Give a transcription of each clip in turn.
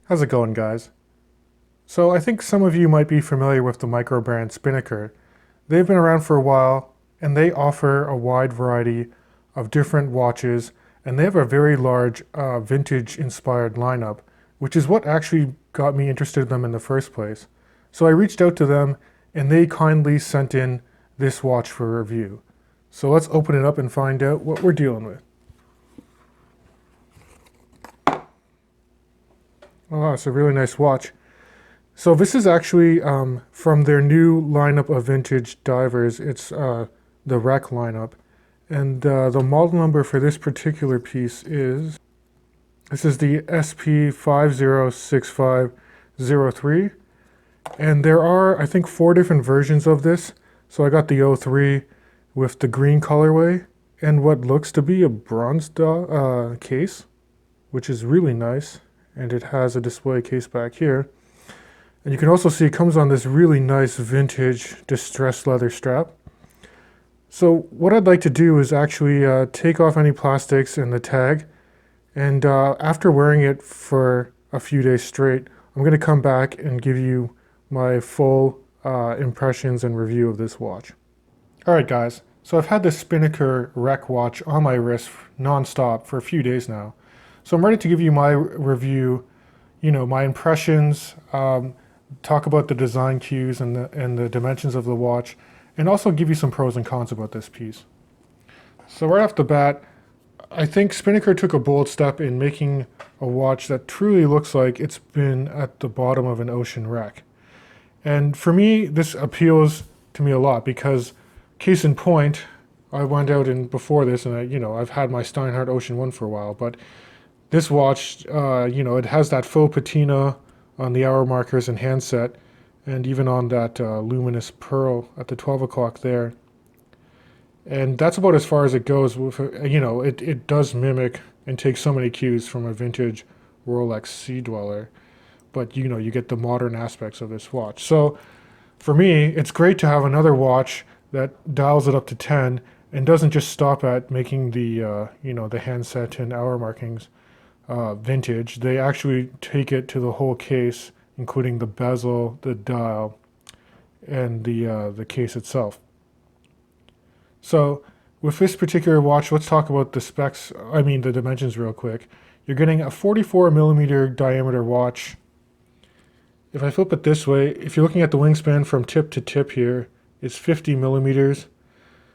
How's it going, guys? So I think some of you might be familiar with the micro brand Spinnaker. They've been around for a while and they offer a wide variety of different watches, and they have a very large vintage inspired lineup, which is what actually got me interested in them in the first place. So I reached out to them and they kindly sent in this watch for review. So let's open it up and find out what we're dealing with. Oh, it's a really nice watch. So this is actually from their new lineup of vintage divers. It's the Rec lineup. And the model number for this particular piece is, this is the SP506503. And there are, I think, 4 different versions of this. So I got the 03 with the green colorway and what looks to be a bronze case, which is really nice. And it has a display case back here. And you can also see it comes on this really nice vintage distressed leather strap. So what I'd like to do is actually take off any plastics and the tag. And after wearing it for a few days straight, I'm going to come back and give you my full impressions and review of this watch. Alright guys, so I've had this Spinnaker Rec watch on my wrist non-stop for a few days now. So I'm ready to give you my review, my impressions, talk about the design cues and the dimensions of the watch, and also give you some pros and cons about this piece. So right off the bat, I think Spinnaker took a bold step in making a watch that truly looks like it's been at the bottom of an ocean wreck. And for me, this appeals to me a lot because, case in point, I went out before this and I've had my Steinhardt Ocean 1 for a while, but this watch, it has that faux patina on the hour markers and handset, and even on that luminous pearl at the 12 o'clock there. And that's about as far as it goes. With, it does mimic and take so many cues from a vintage Rolex Sea Dweller, but you get the modern aspects of this watch. So for me, it's great to have another watch that dials it up to 10 and doesn't just stop at making the the handset and hour markings vintage. They actually take it to the whole case, including the bezel, the dial, and the case itself. So with this particular watch, let's talk about the specs, the dimensions real quick. You're getting a 44 millimeter diameter watch. If I flip it this way, if you're looking at the wingspan from tip to tip here, it's 50 millimeters.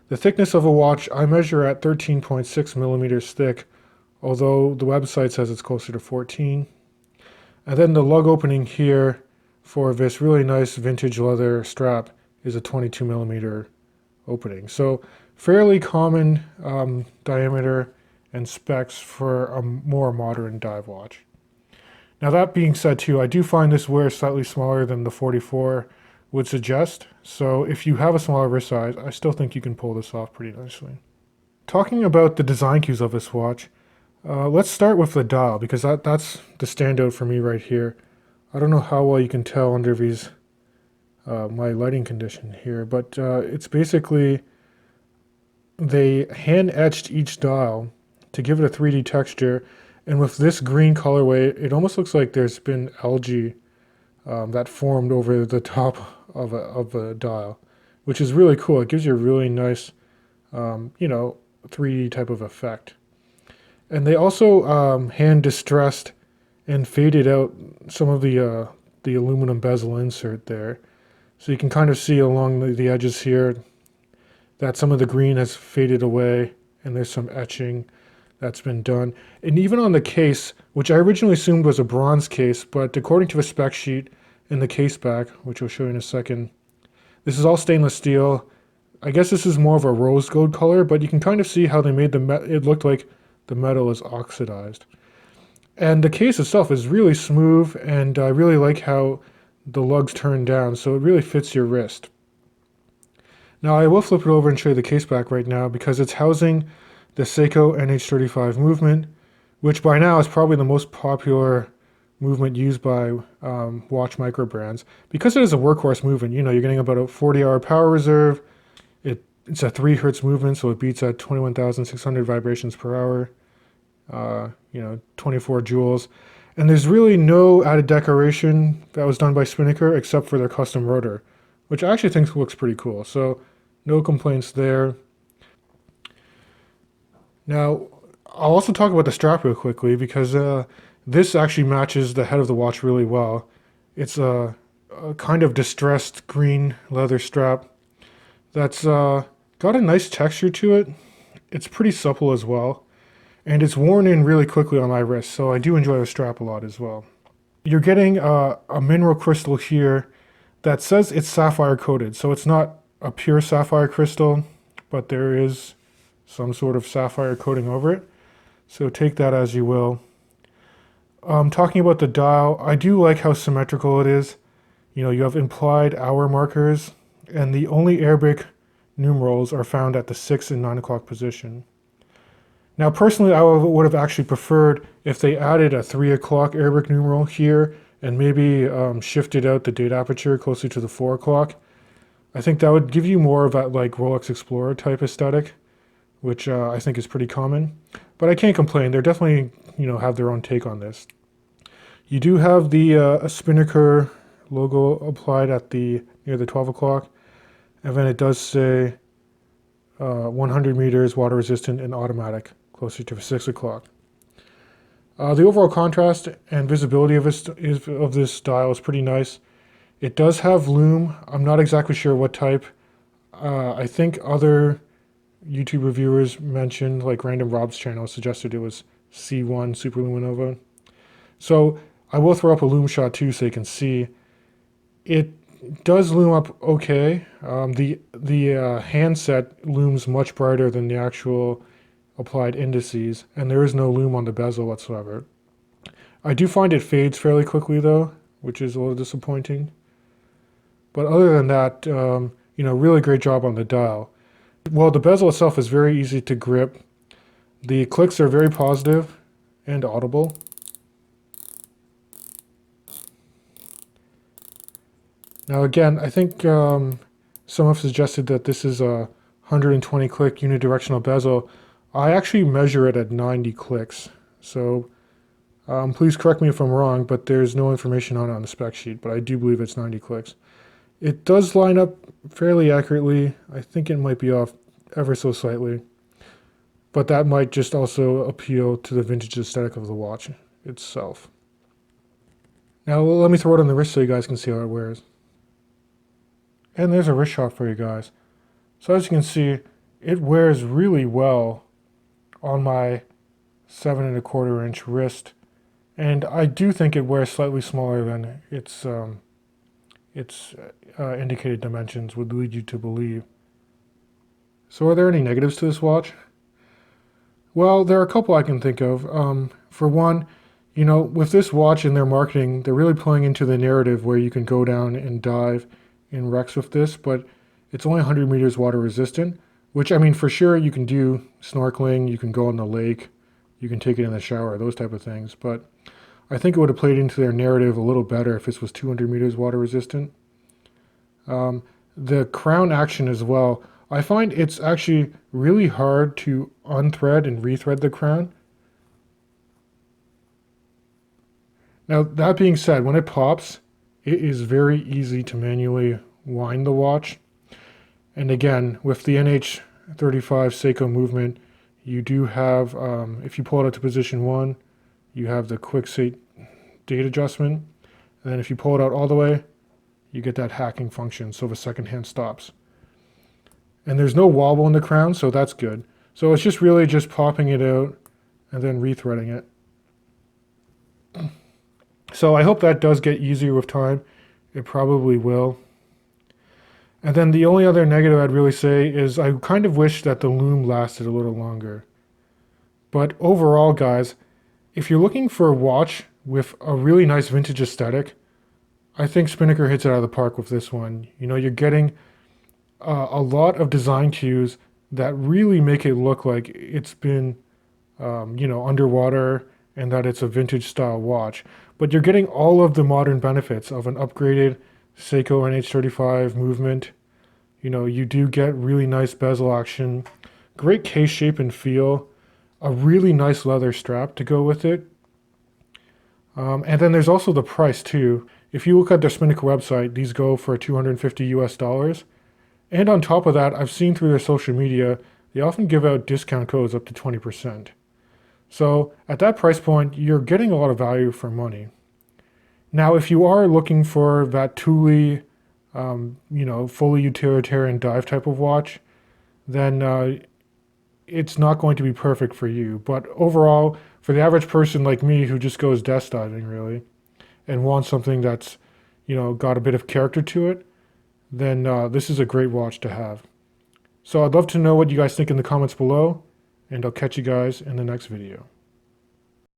The thickness of a watch, I measure at 13.6 millimeters thick, although the website says it's closer to 14. And then the lug opening here for this really nice vintage leather strap is a 22 millimeter opening. So fairly common diameter and specs for a more modern dive watch. Now that being said too, I do find this wear slightly smaller than the 44 would suggest. So if you have a smaller wrist size, I still think you can pull this off pretty nicely. Talking about the design cues of this watch, let's start with the dial, because that's the standout for me right here. I don't know how well you can tell under these my lighting condition here, but it's basically they hand etched each dial to give it a 3D texture, and with this green colorway, it almost looks like there's been algae that formed over the top of a dial, which is really cool. It gives you a really nice 3D type of effect. And they also hand distressed and faded out some of the aluminum bezel insert there. So you can kind of see along the edges here that some of the green has faded away and there's some etching that's been done. And even on the case, which I originally assumed was a bronze case, but according to a spec sheet in the case back, which I'll show you in a second, this is all stainless steel. I guess this is more of a rose gold color, but you can kind of see how they made it looked like the metal is oxidized. And the case itself is really smooth, and I really like how the lugs turn down, so it really fits your wrist. Now I will flip it over and show you the case back right now, because it's housing the Seiko NH35 movement, which by now is probably the most popular movement used by watch micro brands. Because it is a workhorse movement, you're getting about a 40-hour power reserve. It's a 3 hertz movement, so it beats at 21,600 vibrations per hour. 24 joules. And there's really no added decoration that was done by Spinnaker except for their custom rotor, which I actually think looks pretty cool. So no complaints there. Now, I'll also talk about the strap real quickly because this actually matches the head of the watch really well. It's a kind of distressed green leather strap that's got a nice texture to it. It's pretty supple as well. And it's worn in really quickly on my wrist, so I do enjoy the strap a lot as well. You're getting a mineral crystal here that says it's sapphire coated, so it's not a pure sapphire crystal, but there is some sort of sapphire coating over it. So take that as you will. Talking about the dial, I do like how symmetrical it is. You have implied hour markers, and the only Arabic numerals are found at the 6 and 9 o'clock position. Now, personally, I would have actually preferred if they added a 3 o'clock Arabic numeral here and maybe shifted out the date aperture closer to the 4 o'clock. I think that would give you more of that like Rolex Explorer type aesthetic, which I think is pretty common. But I can't complain. They're definitely, have their own take on this. You do have the Spinnaker logo applied at near the 12 o'clock. And then it does say 100 meters, water resistant, and automatic, closer to 6 o'clock. The overall contrast and visibility of this dial is pretty nice. It does have lume. I'm not exactly sure what type. I think other YouTube reviewers mentioned, like Random Rob's channel, suggested it was C1 Superluminova. So I will throw up a lume shot too so you can see. It does lume up okay. The handset looms much brighter than the actual applied indices, and there is no lume on the bezel whatsoever. I do find it fades fairly quickly though, which is a little disappointing. But other than that, really great job on the dial. Well, the bezel itself is very easy to grip. The clicks are very positive and audible. Now again, I think some have suggested that this is a 120 click unidirectional bezel. I actually measure it at 90 clicks. So please correct me if I'm wrong, but there's no information on it on the spec sheet, but I do believe it's 90 clicks. It does line up fairly accurately. I think it might be off ever so slightly, but that might just also appeal to the vintage aesthetic of the watch itself. Now let me throw it on the wrist so you guys can see how it wears. And there's a wrist shot for you guys. So as you can see, it wears really well on my 7 1/4 inch wrist. And I do think it wears slightly smaller than its indicated dimensions would lead you to believe. So are there any negatives to this watch? Well, there are a couple I can think of. For one, with this watch and their marketing, they're really playing into the narrative where you can go down and dive in wrecks with this, but it's only 100 meters water resistant, which I mean, for sure you can do snorkeling, you can go in the lake, you can take it in the shower, those type of things. But I think it would have played into their narrative a little better if this was 200 meters water resistant. The crown action as well, I find it's actually really hard to unthread and rethread the crown. Now, that being said, when it pops, it is very easy to manually wind the watch. And again, with the NH35 Seiko movement, you do have, if you pull it out to position 1, you have the quick set date adjustment. And then if you pull it out all the way, you get that hacking function, so the second hand stops. And there's no wobble in the crown, so that's good. So it's just really just popping it out and then rethreading it. So I hope that does get easier with time. It probably will. And then the only other negative I'd really say is I kind of wish that the lume lasted a little longer. But overall, guys, if you're looking for a watch with a really nice vintage aesthetic, I think Spinnaker hits it out of the park with this one. You're getting a lot of design cues that really make it look like it's been, underwater and that it's a vintage style watch. But you're getting all of the modern benefits of an upgraded Seiko NH35 movement. You know, you do get really nice bezel action, great case shape and feel, a really nice leather strap to go with it. And then there's also the price too. If you look at their Spinnaker website, these go for $250 US. And on top of that, I've seen through their social media, they often give out discount codes up to 20%. So at that price point, you're getting a lot of value for money. Now, if you are looking for that Thule, fully utilitarian dive type of watch, then it's not going to be perfect for you. But overall, for the average person like me who just goes desk diving really, and wants something that's, got a bit of character to it, then this is a great watch to have. So I'd love to know what you guys think in the comments below, and I'll catch you guys in the next video.